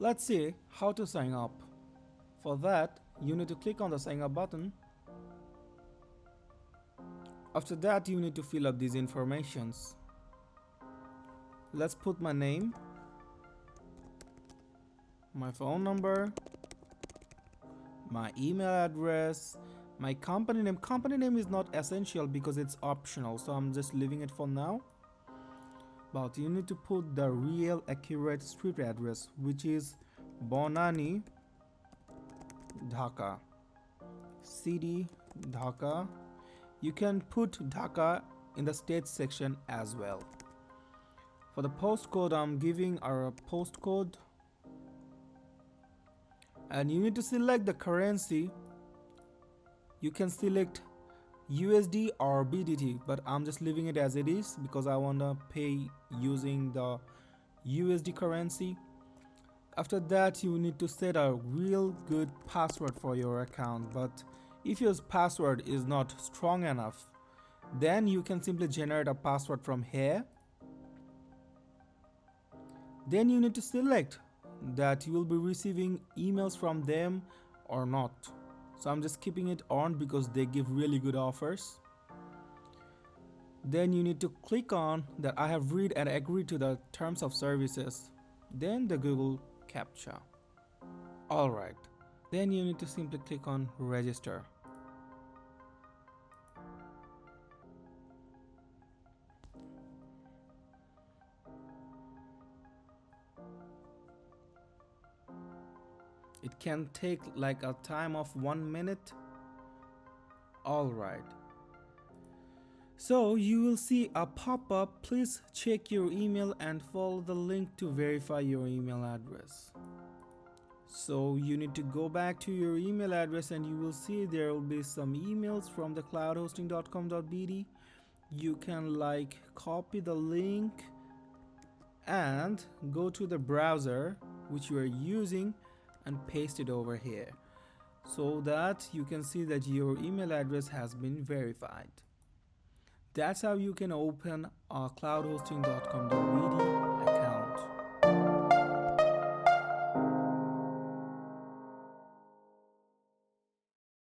Let's see how to sign up. For that, you need to click on the sign up button. After that, you need to fill up these informations. Let's put my name, my phone number, my email address, my company name. Company name is not essential because it's optional, so I'm just leaving it for now. But you need to put the real accurate street address, which is Bonani, Dhaka, city, Dhaka. You can put Dhaka in the state section as well. For the postcode, I'm giving our postcode, and you need to select the currency. You can select USD or BDT, but I'm just leaving it as it is because I want to pay using the USD currency. After that, you need to set a real good password for your account, but if your password is not strong enough, then you can simply generate a password from here. Then you need to select that you will be receiving emails from them or not. So I'm just keeping it on because they give really good offers. Then you need to click on that I have read and agreed to the terms of services. Then the Google CAPTCHA. Alright. Then you need to simply click on register. It can take like a time of 1 minute. Alright. So you will see a pop-up. Please check your email and follow the link to verify your email address. So you need to go back to your email address and you will see there will be some emails from the cloudhosting.com.bd. You can like copy the link and go to the browser which you are using and paste it over here so that you can see that your email address has been verified. That's how you can open cloudhosting.com.bd